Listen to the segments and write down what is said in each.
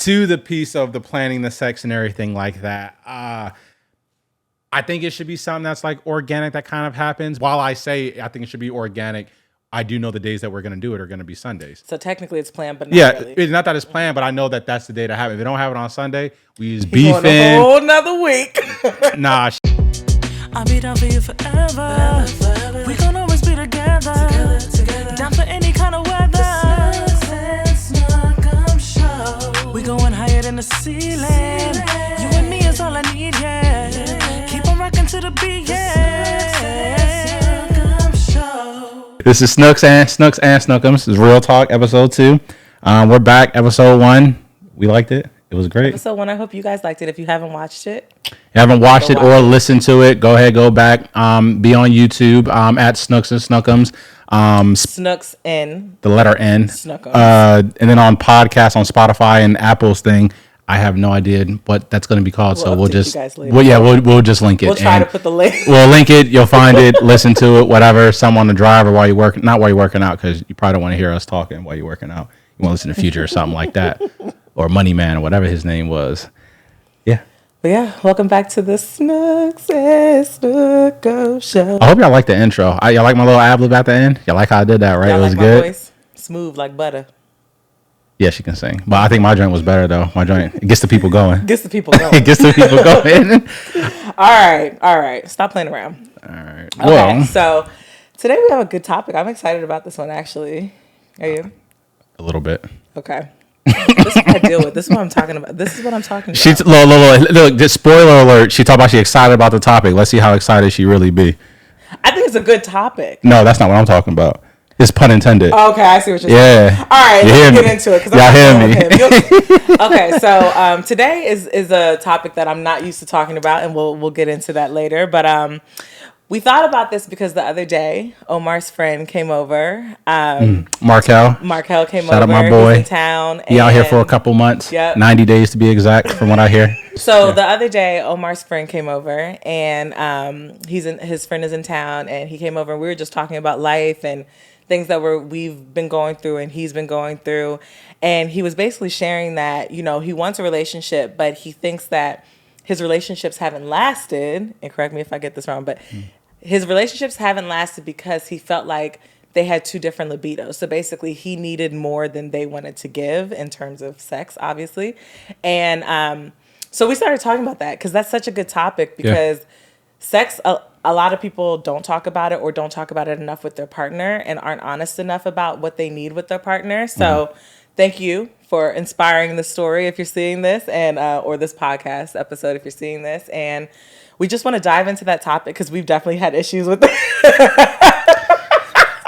to the piece of the planning, the sex, and everything like that. I think it should be something that's like organic that kind of happens. While I say I think it should be organic, I do know the days that we're going to do it are going to be Sundays. So technically it's planned, but not really. It's not that it's planned, but I know that that's the day to have it. If they don't have it on Sunday, we use beef in. A whole nother week. Nah. I'll be down for you forever. We gon' always be together. Down for any kind of weather. We going higher than the ceiling. You and me is all I need, yeah. Keep on rocking to the beat, yeah. This is Snooks and Snookums. This is Real Talk, episode 2. We're back, episode 1. We liked it. It was great. Episode 1, I hope you guys liked it. If you haven't watched it. You haven't watched it or listened to it, go ahead, go back. Be on YouTube at Snooks and Snookums. Snooks N. The letter N. Snookums. And then on podcasts on Spotify and Apple's thing. I have no idea what that's going to be called, so we'll just we'll just link it. We'll try to put the link. We'll link it. You'll find it. Listen to it. Whatever. Some on the drive or while you're working. Not while you're working out, because you probably don't want to hear us talking while you're working out. You want to listen to Future or something like that, or Money Man or whatever his name was. Yeah. But yeah, welcome back to the Snooks and Snookums show. I hope y'all like the intro. Y'all like my little ad lib at the end. Y'all like how I did that, right? Y'all it was like good. My voice? Smooth like butter. Yeah, she can sing. But I think my joint was better, though. My joint, it gets the people going. Gets the people going. It gets the people going. All right. Stop playing around. All right. Okay, well, so today we have a good topic. I'm excited about this one, actually. Are you? A little bit. Okay. This is what I deal with. This is what I'm talking about. This is what I'm talking about. Look, just spoiler alert. She talked about she excited about the topic. Let's see how excited she really be. I think it's a good topic. No, that's not what I'm talking about. It's pun intended. Okay, I see what you're saying. Yeah. All right, let's get into it. Y'all hear me. Okay, so today is a topic that I'm not used to talking about, and we'll get into that later. But we thought about this because the other day, Omar's friend came over. Markel came over. Shout out my boy. He's in town. He out here for a couple months. Yep. 90 days to be exact, from what I hear. So the other day, Omar's friend came over, and his friend is in town, and he came over, and we were just talking about life and things that we've been going through and he's been going through. And he was basically sharing that, he wants a relationship, but he thinks that his relationships haven't lasted, and correct me if I get this wrong, but his relationships haven't lasted because he felt like they had two different libidos. So basically he needed more than they wanted to give in terms of sex, obviously. And so we started talking about that because that's such a good topic because sex, a lot of people don't talk about it or don't talk about it enough with their partner and aren't honest enough about what they need with their partner. So thank you for inspiring the story if you're seeing this and or this podcast episode if you're seeing this. And we just want to dive into that topic because we've definitely had issues with it.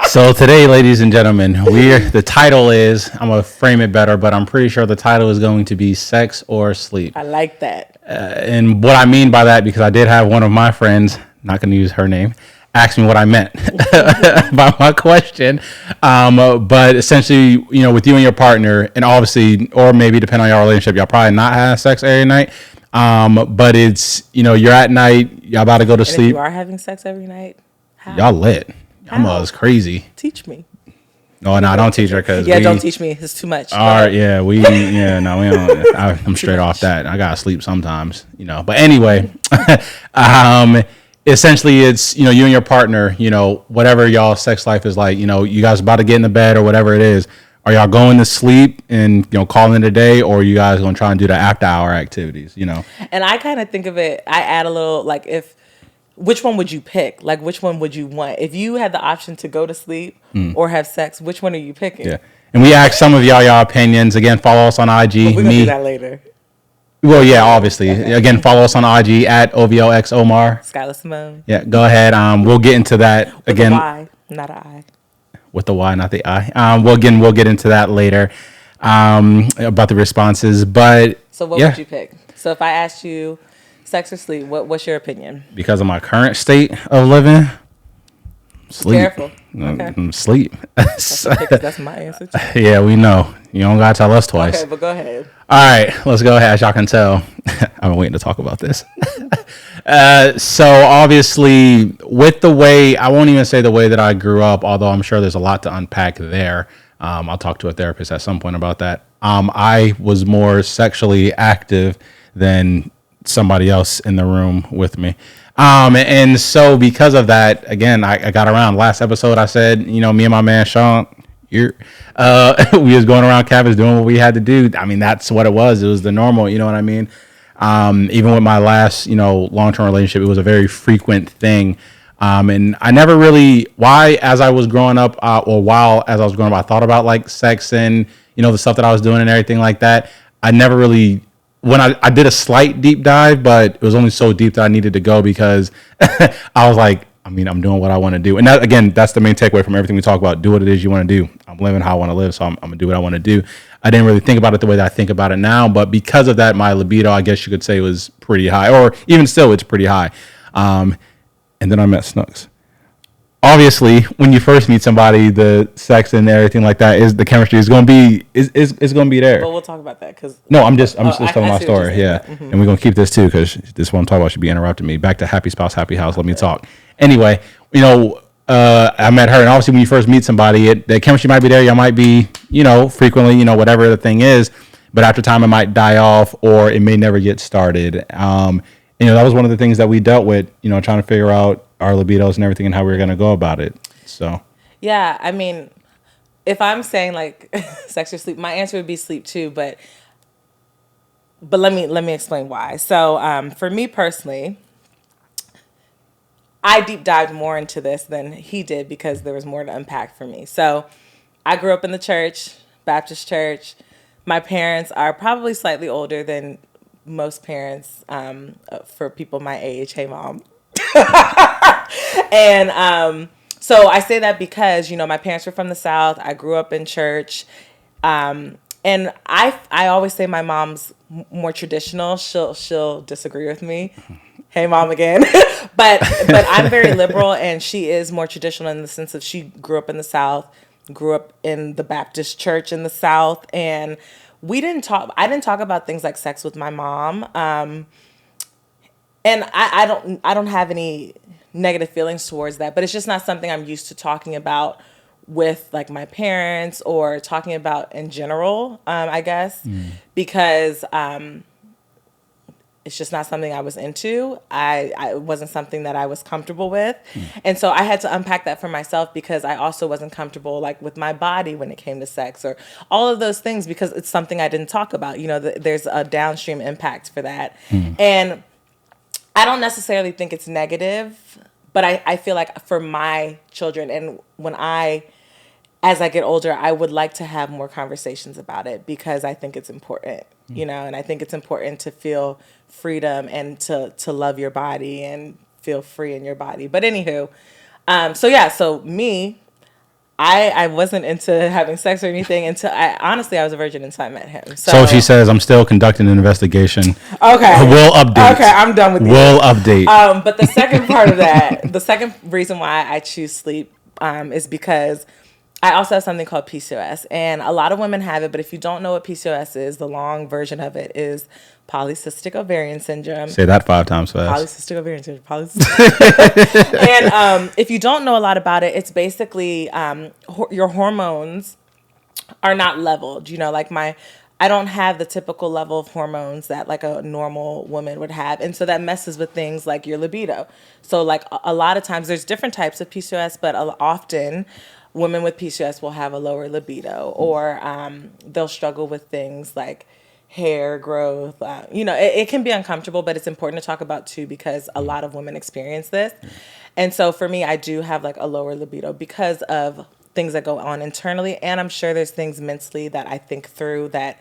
So today, ladies and gentlemen, the title is, I'm going to frame it better, but I'm pretty sure the title is going to be Sex or Sleep. I like that. And what I mean by that, because I did have one of my friends, not going to use her name, ask me what I meant by my question. But essentially, with you and your partner, and obviously, or maybe depending on your relationship, y'all probably not have sex every night. But it's, you're at night, y'all about to go to sleep. If you are having sex every night, how? Y'all lit. Y'all mother's crazy. Teach me. No, don't teach her because don't teach me. It's too much. All right, we don't. I'm straight off that. I gotta sleep sometimes, But anyway, essentially, it's you and your partner. Whatever y'all sex life is like. You guys about to get in the bed or whatever it is. Are y'all going to sleep and calling it a day, or are you guys gonna try and do the after hour activities? And I kind of think of it. I add a little which one would you pick? Like, which one would you want? If you had the option to go to sleep or have sex, which one are you picking? Yeah. And we asked some of y'all opinions. Again, follow us on IG. We're going to do that later. Well, yeah, obviously. Again, follow us on IG at OVOX Omar. Skylar Simone. Yeah, go ahead. We'll get into that with again. With the Y, not an I. With the Y, not the I. We'll get into that later about the responses. But so what would you pick? So if I asked you sex or sleep, what's your opinion? Because of my current state of living, sleep. Careful. Okay. Sleep. That's my answer too. Yeah, we know. You don't gotta tell us twice. Okay, but go ahead. All right, let's go ahead. As y'all can tell, I've been waiting to talk about this. So obviously, with the way, I won't even say the way that I grew up, although I'm sure there's a lot to unpack there. I'll talk to a therapist at some point about that. I was more sexually active than somebody else in the room with me. And so because of that, again, I got around. Last episode, I said, me and my man Sean, we was going around campus doing what we had to do. I mean, that's what it was. It was the normal, you know what I mean? Even with my last, long-term relationship, it was a very frequent thing. And I never really, as I was growing up, while as I was growing up, I thought about like sex and, the stuff that I was doing and everything like that. I never really, when I did a slight deep dive, but it was only so deep that I needed to go because I was like, I'm doing what I want to do. And that, again, that's the main takeaway from everything we talk about. Do what it is you want to do. I'm living how I want to live, so I'm going to do what I want to do. I didn't really think about it the way that I think about it now, but because of that, my libido, I guess you could say, was pretty high, or even still, it's pretty high. And then I met Snooks. Obviously, when you first meet somebody, the sex and everything like that is the chemistry is going to be is going to be there. But we'll talk about that because I'm just telling my story, yeah. Mm-hmm. And we're gonna keep this too because this one I'm talking about should be interrupting me. Back to happy spouse, happy house. Let me talk. Anyway, I met her, and obviously when you first meet somebody, the chemistry might be there. Y'all might be, frequently, whatever the thing is. But after time, it might die off, or it may never get started. That was one of the things that we dealt with. Trying to figure out our libidos and everything and how we were gonna go about it. So. Yeah, I mean, if I'm saying like sex or sleep, my answer would be sleep too. But let me explain why. So for me personally, I deep dived more into this than he did because there was more to unpack for me. So I grew up in the church, Baptist church. My parents are probably slightly older than most parents for people my age. Hey, Mom. And so I say that because, my parents were from the South. I grew up in church. And I always say my mom's more traditional. She'll disagree with me. Hey, Mom again. but I'm very liberal, and she is more traditional in the sense of she grew up in the South, grew up in the Baptist church in the South, and I didn't talk about things like sex with my mom. And I don't have any negative feelings towards that, but it's just not something I'm used to talking about with like my parents or talking about in general, I guess, because it's just not something I was into. I wasn't something that I was comfortable with. And so I had to unpack that for myself because I also wasn't comfortable like with my body when it came to sex or all of those things because it's something I didn't talk about. There's a downstream impact for that. And I don't necessarily think it's negative, but I feel like for my children and as I get older, I would like to have more conversations about it because I think it's important, and I think it's important to feel freedom and to love your body and feel free in your body. But anywho, so me, I wasn't into having sex or anything until I was a virgin until I met him. So she says, I'm still conducting an investigation. Okay. We'll update. Okay, I'm done with you. We'll update. But the second part of that, the second reason why I choose sleep is because I also have something called PCOS. And a lot of women have it, but if you don't know what PCOS is, the long version of it is polycystic ovarian syndrome. Say that 5 times fast. Polycystic ovarian syndrome. And if you don't know a lot about it, it's basically your hormones are not leveled. I don't have the typical level of hormones that like a normal woman would have. And so that messes with things like your libido. So like a lot of times there's different types of PCOS, but often women with PCOS will have a lower libido or they'll struggle with things like hair growth. It can be uncomfortable, but it's important to talk about too because a lot of women experience this. And so for me, I do have like a lower libido because of things that go on internally. And I'm sure there's things mentally that I think through that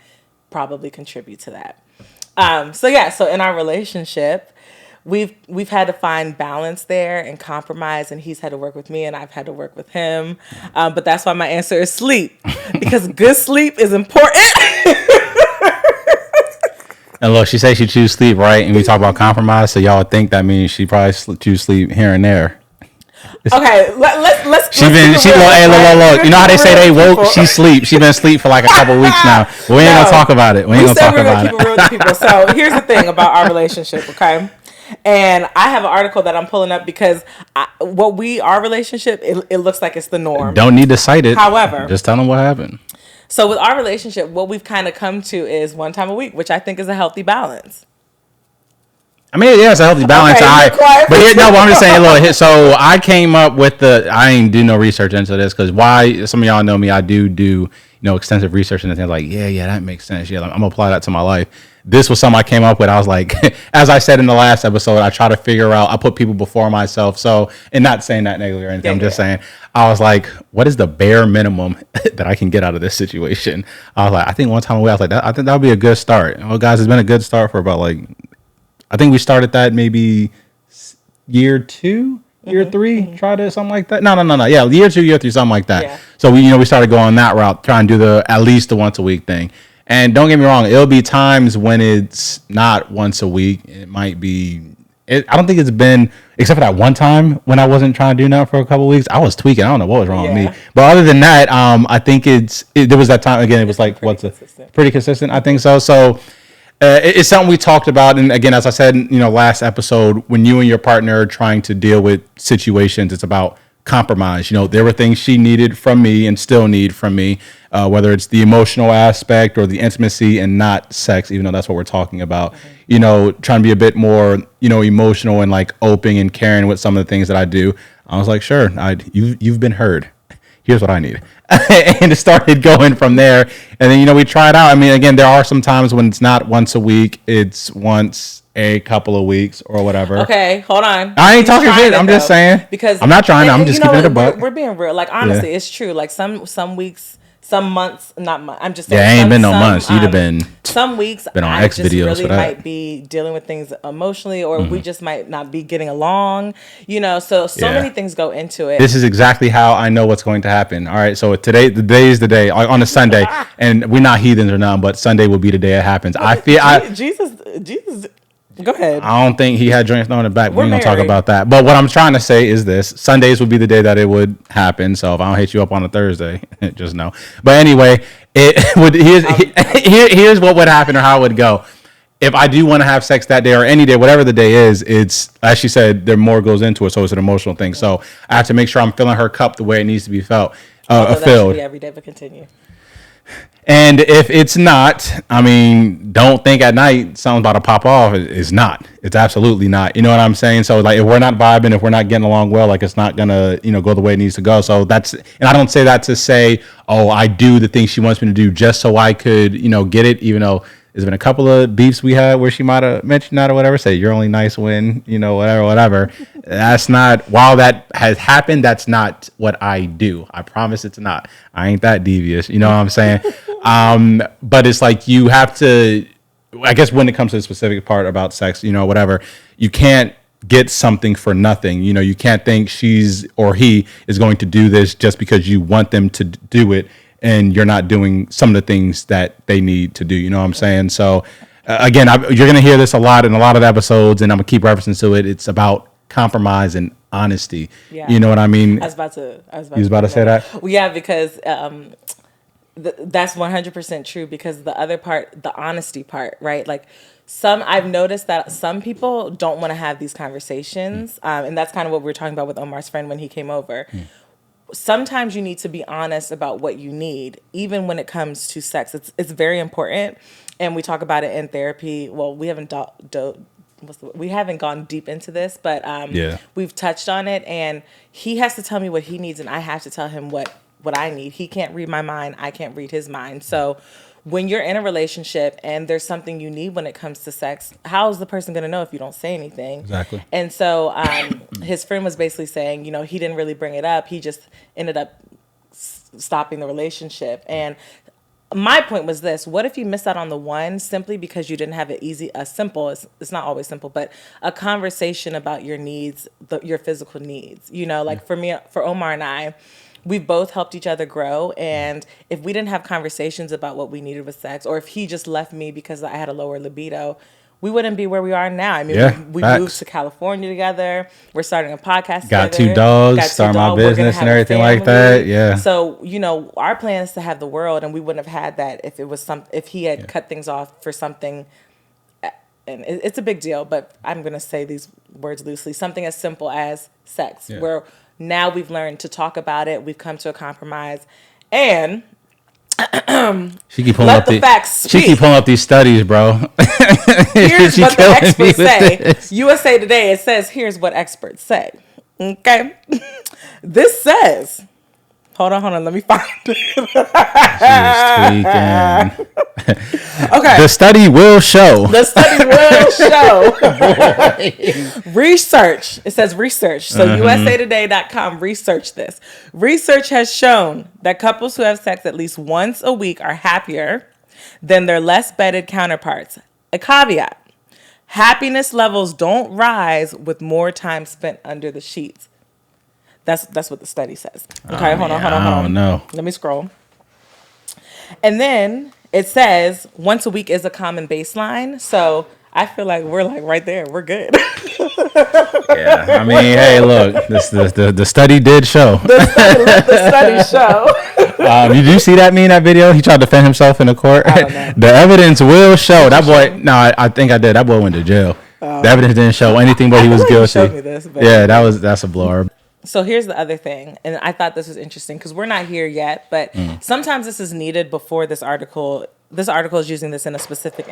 probably contribute to that. So in our relationship, we've had to find balance there and compromise, and he's had to work with me and I've had to work with him. But that's why my answer is sleep because good sleep is important. And look, she says she choose sleep, right? And we talk about compromise, so y'all would think that means she probably choose sleep here and there. Okay, let's. Look. You know how they say they woke? She sleep. She been asleep for like a couple weeks now. We ain't gonna talk about it. We ain't gonna talk about it. Keep it real with people. So here's the thing about our relationship, okay? And I have an article that I'm pulling up because our relationship, it looks like it's the norm. Don't need to cite it. However, just tell them what happened. So with our relationship, what we've kind of come to is one time a week, which I think is a healthy balance. I mean, yeah, it's a healthy balance. Okay, you're quiet. But I'm just saying, look. So I came up with I ain't do no research into this because why? Some of y'all know me. I do extensive research and things like, yeah, that makes sense. Yeah, I'm gonna apply that to my life. This was something I came up with. I was like, as I said in the last episode, I try to figure out. I put people before myself. So, and not saying that negatively or anything. I'm just saying, I was like, what is the bare minimum that I can get out of this situation? I was like, I think one time away, I was like, I think that would be a good start. Well, guys, it's been a good start for about I think we started that maybe year 2, year 3, try to something like that. No. Yeah, year 2, year 3, something like that. Yeah. So we started going that route, trying to do at least the once a week thing. And don't get me wrong, it'll be times when it's not once a week. It might be. I don't think it's been, except for that one time when I wasn't trying to do nothing for a couple of weeks. I was tweaking. I don't know what was wrong with me. But other than that, I think there was that time again. It was like pretty consistent. I think so. So. It's something we talked about, and again, as I said, last episode, when you and your partner are trying to deal with situations, it's about compromise. There were things she needed from me and still need from me, whether it's the emotional aspect or the intimacy and not sex, even though that's what we're talking about. Trying to be a bit more, emotional and like open and caring with some of the things that I do. I was like, sure, you've been heard. Here's what I need. And it started going from there. And then, we try it out. I mean, again, there are some times when it's not once a week. It's once a couple of weeks or whatever. Okay, hold on. I ain't talking shit. I'm just saying. Because I'm not trying. I'm just keeping it a buck. We're being real. Like, honestly, it's true. Like, some weeks, some months, not months. I'm just saying. Yeah, ain't been no months. You'd have been. Some weeks, been on I X just videos really for that. might be dealing with things emotionally, or we just might not be getting along. So many things go into it. This is exactly how I know what's going to happen. All right, so the day is the day on a Sunday, and we're not heathens or nothing, but Sunday will be the day it happens. Jesus. Go ahead. I don't think he had drinks thrown in the back. We're going to talk married. about that. But what I'm trying to say is this. Sundays would be the day that it would happen. So if I don't hit you up on a Thursday, just know. But anyway, here's what would happen or how it would go. If I do want to have sex that day or any day, whatever the day is, it's, as she said, there more goes into it. So it's an emotional thing. So I have to make sure I'm filling her cup the way it needs to be filled. That should be every day, but continue. And if it's not, I mean, don't think at night something's about to pop off. It's not. It's absolutely not. You know what I'm saying? So like, if we're not vibing, if we're not getting along well, like it's not gonna, go the way it needs to go. So and I don't say that to say, oh, I do the things she wants me to do just so I could, get it. Even though there's been a couple of beefs we had where she might have mentioned that or whatever. Say you're only nice when, whatever. That's not. While that has happened, that's not what I do. I promise it's not. I ain't that devious. You know what I'm saying? But it's like you have to, I guess when it comes to the specific part about sex, whatever, you can't get something for nothing. You can't think she's or he is going to do this just because you want them to do it and you're not doing some of the things that they need to do. You know what I'm saying? So again, you're going to hear this a lot in a lot of episodes, and I'm going to keep referencing to it. It's about compromise and honesty. Yeah. You know what I mean? I was about to say that? Well, yeah, because that's 100% true, because the other part, the honesty part, right? Like I've noticed that some people don't want to have these conversations. And that's kind of what we were talking about with Omar's friend when he came over. Sometimes you need to be honest about what you need, even when it comes to sex. It's very important. And we talk about it in therapy. Well, we haven't we haven't gone deep into this, but we've touched on it, and he has to tell me what he needs and I have to tell him what I need. He can't read my mind. I can't read his mind. So when you're in a relationship and there's something you need when it comes to sex, how is the person going to know if you don't say anything? Exactly. And so his friend was basically saying, he didn't really bring it up. He just ended up stopping the relationship. And my point was this: what if you missed out on the one simply because you didn't have it's not always simple, but a conversation about your needs, your physical needs, like for Omar and I, we both helped each other grow. And if we didn't have conversations about what we needed with sex, or if he just left me because I had a lower libido, we wouldn't be where we are now. I mean, we moved to California together. We're starting a podcast together. Got 2 dogs, starting my business and everything like that. Yeah. So, our plan is to have the world, and we wouldn't have had that if he had cut things off for something. And it's a big deal, but I'm going to say these words loosely. Something as simple as sex, where now we've learned to talk about it. We've come to a compromise. And She keep pulling Let up the facts She keep speak. pulling up these studies, bro. Here's She what the killing me experts with say. this. USA Today, it says, here's what experts say. Okay. This says, hold on, let me find it. She is tweaking. Okay. The study will show. The study will show. Research. It says research. So USAtoday.com researched this. Research has shown that couples who have sex at least once a week are happier than their less bedded counterparts. A caveat. Happiness levels don't rise with more time spent under the sheets. That's what the study says. Okay, hold on. I don't know. Let me scroll. And then it says once a week is a common baseline. So I feel like we're like right there. We're good. Yeah, I mean, hey, look, the study did show. The study show. You do see that meme, that video? He tried to defend himself in the court. I don't know. The evidence will show. That boy, no, I think I did. That boy went to jail. The evidence didn't show anything, but he was feel like you guilty. showed me this, but- Yeah, that's a blower. So here's the other thing, and I thought this was interesting because we're not here yet, but sometimes this is needed before this article. This article is using this in a specific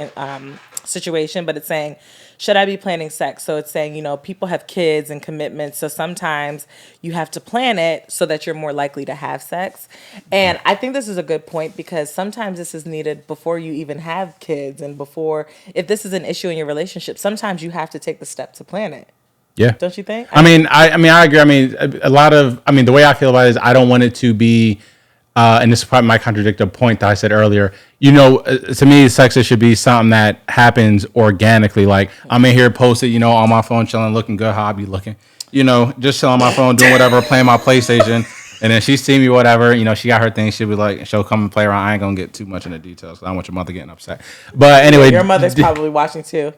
situation, but it's saying, should I be planning sex? So it's saying, people have kids and commitments, so sometimes you have to plan it so that you're more likely to have sex. And I think this is a good point because sometimes this is needed before you even have kids and before, if this is an issue in your relationship, sometimes you have to take the step to plan it. Yeah. Don't you think? I mean, I agree. I mean, the way I feel about it is I don't want it to be, and this probably might contradict a point that I said earlier. To me, sex should be something that happens organically. Like I'm in here posted, on my phone, chilling, looking good. How I be looking, just chilling on my phone, doing whatever, playing my PlayStation. And then she see me, whatever, she got her thing. She'll be like, she'll come and play around. I ain't gonna get too much into details. I don't want your mother getting upset. But anyway, Your mother's probably watching too.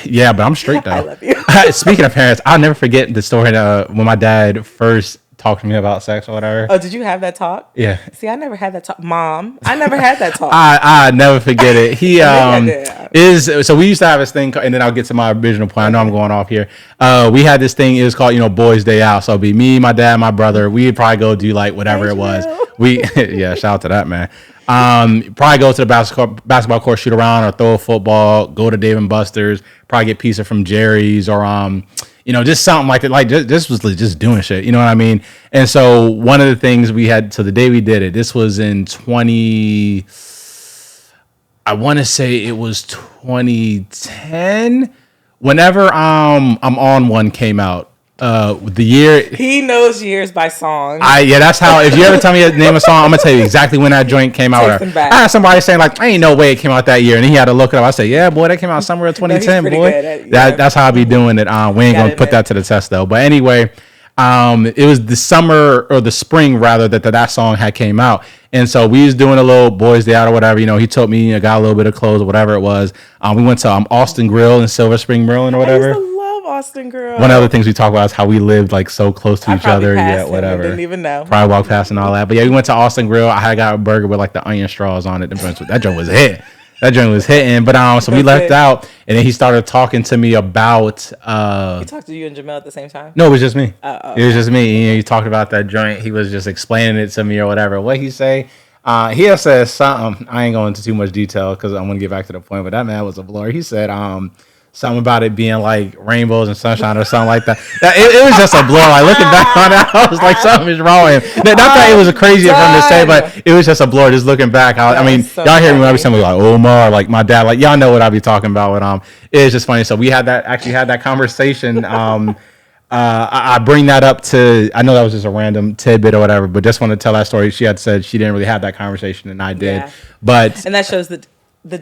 Yeah, but I'm straight though. I love you. Speaking of parents, I'll never forget the story when my dad first talked to me about sex or whatever. Oh, did you have that talk? Yeah. See, I never had that talk. Mom, I never had that talk. I never forget it. He I did. is so we used to have this thing, and then I'll get to my original point. I know I'm going off here. We had this thing. It was called Boys Day Out. So it'd be me, my dad, my brother. We'd probably go do like whatever it was. We yeah, shout out to that man. Probably go to the basketball court, shoot around, or throw a football. Go to Dave and Buster's. Probably get pizza from Jerry's, or just something like that. Like this was just doing shit. You know what I mean? And so one of the things we had, so the day we did it, this was in 20. I want to say it was 2010. Whenever I'm on one came out. The year He knows years by song. that's how. If you ever tell me the name of a song, I'm gonna tell you exactly when that joint came out. Takes him back. I had somebody saying like, "I ain't no way it came out that year," and he had to look it up. I said, "Yeah, boy, that came out somewhere in 2010, pretty boy." good at- yeah. That's how I be doing it. We ain't gonna put admit. that to the test though. But anyway, it was the summer or the spring rather that song had came out, and so we was doing a little Boys Day Out or whatever. He took me, got a little bit of clothes or whatever it was. We went to Austin Grill in Silver Spring, Maryland or I whatever. used to love Austin Girl. One of the things we talk about is how we lived like so close to I each probably other. passed Yeah, him and whatever. didn't even know. Probably walked past and all that. But yeah, we went to Austin Grill. I had got a burger with like the onion straws on it. That joint was hit. That joint was hitting. But so we left it. out, and then he started talking to me about. He talked to you and Jamel at the same time. No, it was just me. Oh. It was just me. He talked about that joint. He was just explaining it to me or whatever. What he say? He had said something. I ain't going into too much detail because I'm gonna get back to the point. But that man was a blur. He said something about it being like rainbows and sunshine or something like that. It was just a blur. Like looking back on it, I was like, something is wrong. Not that it was crazy for him to say, but it was just a blur. Just looking back, I mean, so y'all hear me when I be funny. saying like Omar, like my dad, like y'all know what I be talking about. With it's just funny. So we had that conversation. I bring that up to, I know that was just a random tidbit or whatever, but just want to tell that story. She had said she didn't really have that conversation, and I did. Yeah. But And that shows the the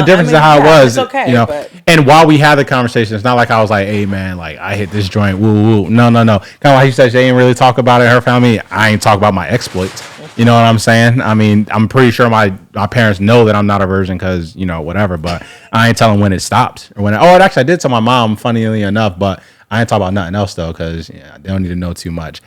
difference in how it was, It's okay, but And while we had the conversation, it's not like I was like, "Hey, man, like I hit this joint, woo woo." No. Kind of like you said, she ain't really talk about it in her family. I ain't talk about my exploits. You know what I'm saying? I mean, I'm pretty sure my parents know that I'm not a virgin because whatever. But I ain't telling when it stopped or when. Actually, I did tell my mom, funnily enough, but I ain't talk about nothing else though because they don't need to know too much.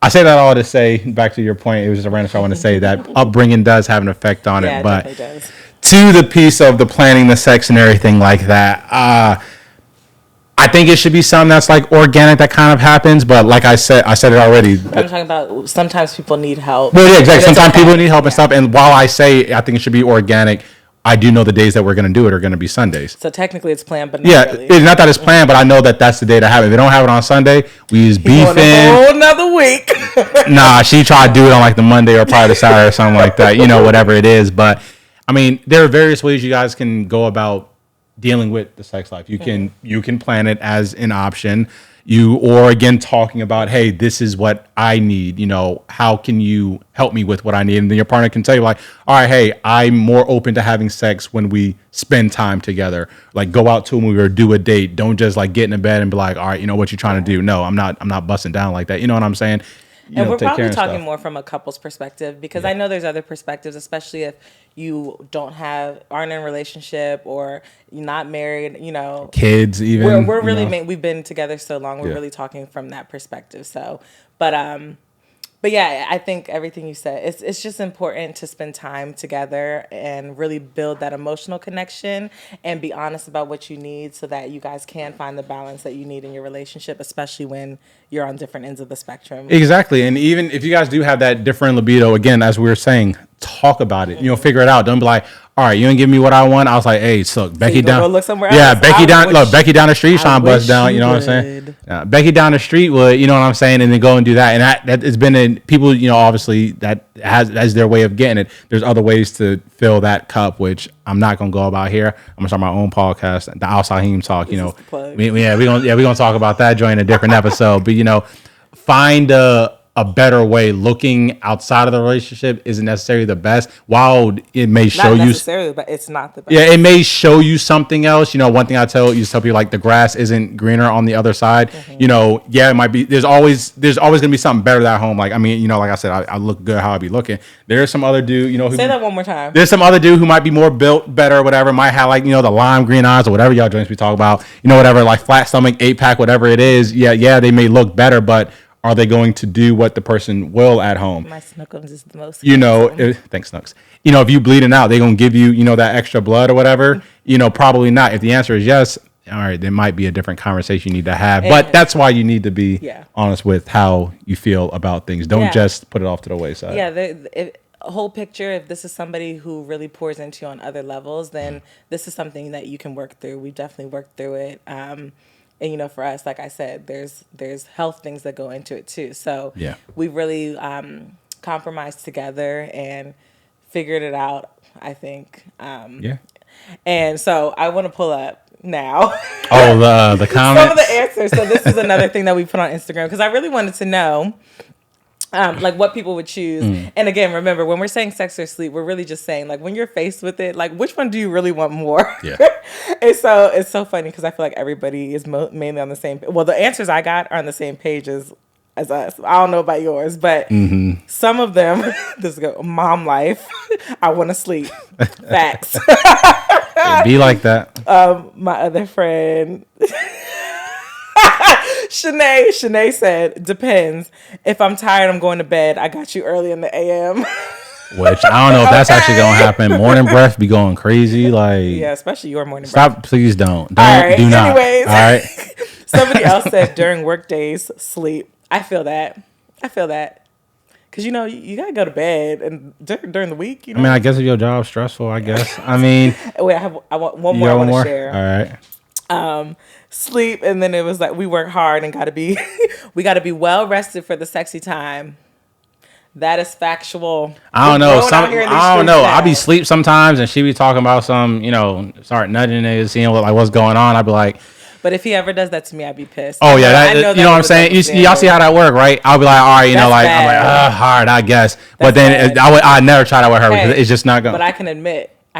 I say that all to say, back to your point, it was just a random. So I want to say that upbringing does have an effect on yeah, it, but. it definitely does. To the piece of the planning the sex and everything like that, I think it should be something that's like organic that kind of happens. But like I said it already. I'm talking about sometimes people need help. Well, yeah, exactly. And it's Sometimes okay. people need help and stuff. And while I say I think it should be organic, I do know the days that we're going to do it are going to be Sundays. So technically it's planned, but not Yeah, really. it's not that it's planned, but I know that that's the day to have it. If they don't have it on Sunday, we use beef Going a in. whole nother week. Nah, she tried to do it on like the Monday or probably the Saturday or something like that. You know, whatever it is. But I mean, there are various ways you guys can go about dealing with the sex life. You can plan it as an option. Or again talking about, hey, this is what I need. You know, how can you help me with what I need? And then your partner can tell you like, all right, hey, I'm more open to having sex when we spend time together. Like go out to a movie or do a date. Don't just like get in the bed and be like, all right, you know what you're trying to do. No, I'm not busting down like that. You know what I'm saying? And we're take care probably of talking stuff. more from a couple's perspective because I know there's other perspectives, especially if you aren't in a relationship or you're not married, you know. Kids even. We're you really know? we've been together so long. We're Yeah. really talking from that perspective. So, but yeah, I think everything you said, it's just important to spend time together and really build that emotional connection and be honest about what you need so that you guys can find the balance that you need in your relationship, especially when you're on different ends of the spectrum. Exactly. And even if you guys do have that different libido, again, as we were saying, talk about it. You know, figure it out. Don't be like, all right, you didn't give me what I want. I was like, hey, so Becky you gonna down. go look somewhere Yeah, else? Becky I down. wish- Look, Becky down the street I trying to bust wish down. you You know what I'm saying? would. Becky down the street would, you know what I'm saying, and then go and do that. And that it's been in people, you know, obviously that has their way of getting it. There's other ways to fill that cup, which I'm not gonna go about here. I'm gonna start my own podcast, the Al Saheem Talk. You know, is the plug. we're gonna talk about that during a different episode. But you know, find a better way. Looking outside of the relationship isn't necessarily the best. While it may show Not you, necessarily, but it's not the best. yeah, it may show you something else. You know, one thing I tell people like the grass isn't greener on the other side. You know, yeah, it might be. There's always gonna be something better at home. Like I mean, you know, like I said, I look good how I be looking. There's some other dude, you know, who Say that one more time. there's some other dude who might be more built better or whatever, might have like, you know, the lime green eyes or whatever y'all joints we talk about, you know, whatever, like flat stomach, 8-pack, whatever it is. Yeah, they may look better, but are they going to do what the person will at home? My snookums is the most. You know, handsome. thanks, Snooks. You know, if you bleeding out, they going to give you, you know, that extra blood or whatever. You know, probably not. If the answer is yes, all right, there might be a different conversation you need to have. But And- that's why you need to be Yeah. honest with how you feel about things. Don't Yeah. just put it off to the wayside. Yeah, a whole picture. If this is somebody who really pours into you on other levels, then this is something that you can work through. We've definitely worked through it. And you know, for us, like I said, there's health things that go into it too. So Yeah. we really compromised together and figured it out, I think. Yeah. And so I want to pull up now Oh, the comments. some of the answers. So this is another thing that we put on Instagram because I really wanted to know. Like what people would choose. And again, remember, when we're saying sex or sleep, we're really just saying, like, when you're faced with it, like, which one do you really want more? Yeah. And so it's so funny because I feel like everybody is mainly on the same. Well, the answers I got are on the same page as us. I don't know about yours, but some of them, this go mom life. I want to sleep. Facts. It'd be like that. My other friend. Shanae said, depends. If I'm tired, I'm going to bed. I got you early in the AM. Which I don't know if that's actually gonna happen. Morning breath be going crazy. Like, Yeah, especially your morning breath. stop, please don't. All right. Do not. Anyways. All right. Somebody else said during work days, sleep. I feel that. Because, you know, you got to go to bed and during the week, you know. I mean, I guess if your job's stressful, I guess. I mean, Wait, I want one you more I got want one to more? share. All right. Sleep, and then it was like we work hard and we got to be well rested for the sexy time. That is factual. I don't know. We're growing out here in these I don't streets know. now. I be sleep sometimes, and she be talking about some, you know, start nudging niggas, seeing what, like what's going on. I'd be like, But if he ever does that to me, I'd be pissed. oh yeah, I that, know you know what I'm saying. Y'all see how that work, right? I'll be like, all right, you know, That's like I'm like, bad. hard, I guess. But That's then bad. I never try that with her because Hey, it's just not going. But I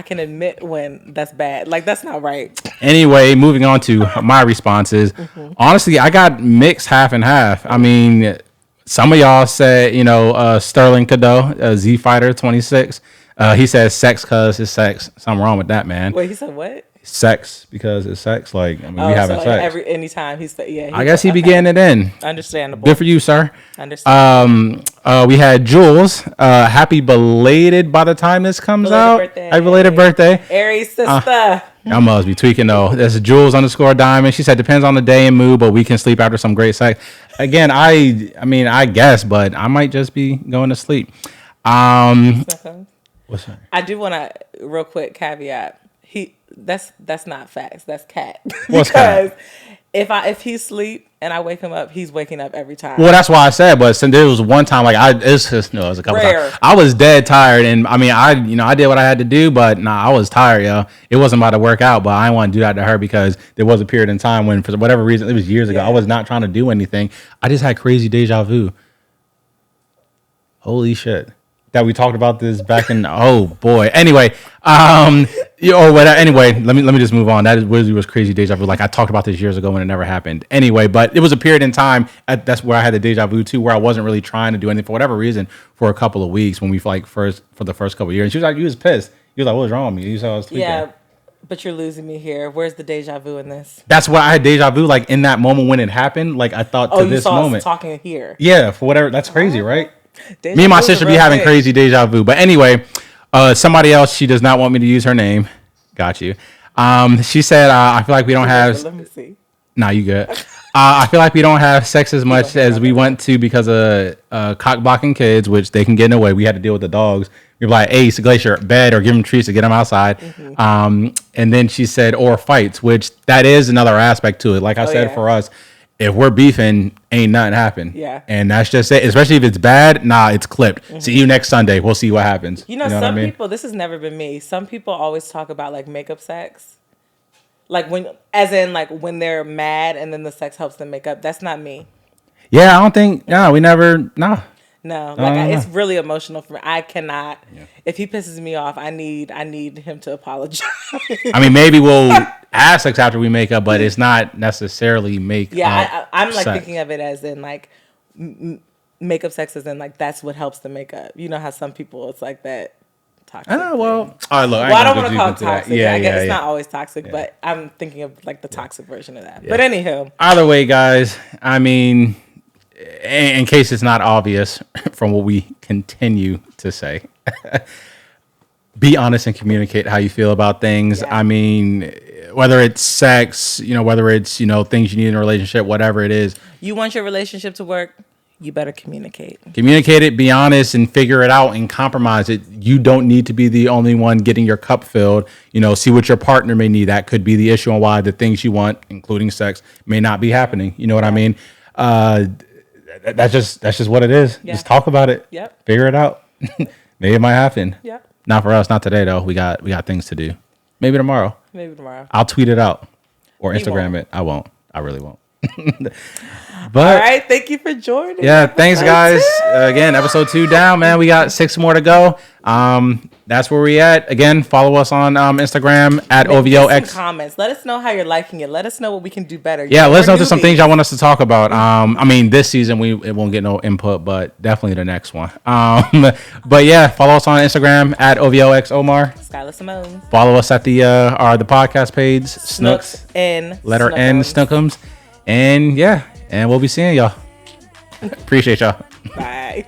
can admit when that's bad. Like, that's not right. Anyway, moving on to my responses. Honestly, I got mixed half and half. I mean, some of y'all said, you know, Sterling Cadeau, Z Fighter 26. He says sex cause it's sex. Something wrong with that, man. Wait, he said what? Sex because it's sex. Like, I mean, we having so sex. anytime I guess he be getting it in. Understandable. Good for you, sir. Understandable. We had Jules. Happy belated by the time this comes Belated out. birthday. Happy belated birthday. Aries sister. I must be tweaking though. There's Jules_Diamond. She said depends on the day and mood, but we can sleep after some great sex. Again, I mean, I guess, but I might just be going to sleep. What's that? I do want to real quick caveat. That's not facts. That's cat. What's because cat? if he sleep and I wake him up, he's waking up every time. Well, that's why I said. But since there was one time, like it was a couple Rare. times. I was dead tired, and I mean, I did what I had to do, but I was tired, yo. It wasn't about to work out, but I didn't want to do that to her because there was a period in time when, for whatever reason, it was years ago. I was not trying to do anything. I just had crazy deja vu. Holy shit. That we talked about this back in oh boy. Anyway, anyway, let me just move on. That was crazy deja vu. Like I talked about this years ago when it never happened. Anyway, but it was a period in time. That's where I had the deja vu too, where I wasn't really trying to do anything for whatever reason for a couple of weeks when we for the first couple of years. And she was like, you was pissed. He was like, what was wrong with me? You said I was tweaking. Yeah, but you're losing me here. Where's the deja vu in this? That's why I had deja vu. Like in that moment when it happened, like I thought to you this saw moment. us talking here. Yeah, for whatever. That's crazy, right? Deja Me and my vu is a sister be real having thing. crazy deja vu. But anyway, somebody else, she does not want me to use her name. Got you. She said, I feel like we don't have... Let me see. Nah, you good. I feel like we don't have sex as much as we want to because of cock blocking kids, which they can get in the way. We had to deal with the dogs. We were like, hey, Glacier, bed or give them treats to get them outside. And then she said, or fights, which that is another aspect to it. Like I said, for us, if we're beefing, ain't nothing happen. Yeah. And that's just it. Especially if it's bad, it's clipped. See you next Sunday. We'll see what happens. You know what some I mean? people, this has never been me. Some people always talk about like makeup sex. Like when they're mad and then the sex helps them make up. That's not me. Yeah, I don't think, we never, No, it's really emotional for me. I cannot. Yeah. If he pisses me off, I need him to apologize. I mean, maybe we'll have sex after we make up, but it's not necessarily make. Yeah, I'm like sex. thinking of it as in like makeup sex, as in like that's what helps them make up. You know how some people it's like that. Toxic. All right, look. I don't want to call it toxic. Yeah, I guess yeah, it's not always toxic, but I'm thinking of like the toxic version of that. Yeah. But anywho, either way, guys. I mean, in case it's not obvious from what we continue to say, be honest and communicate how you feel about things. Yeah. I mean, whether it's sex, whether it's things you need in a relationship, whatever it is. You want your relationship to work, you better communicate. Communicate it, be honest, and figure it out and compromise it. You don't need to be the only one getting your cup filled. See what your partner may need. That could be the issue on why the things you want, including sex, may not be happening. You know what I mean? That's just what it is. Yeah. Just talk about it. Yep. Figure it out. Maybe it might happen. Yep. Not for us. Not today though. We got things to do. Maybe tomorrow. I'll tweet it out or Instagram it. I won't. I really won't. But all right, thank you for joining. Yeah, thanks guys. Again, episode 2 down, man. We got 6 more to go. That's where we at. Again, follow us on Instagram at OVOX. Comments. Let us know how you're liking it. Let us know what we can do better. Yeah, let us know if there's some things y'all want us to talk about. I mean, this season it won't get no input, but definitely the next one. But yeah, follow us on Instagram at OVOX Omar. Skylar Simone. Follow us at the podcast page, Snooks N letter N Snookums. And yeah, and we'll be seeing y'all. Appreciate y'all. Bye.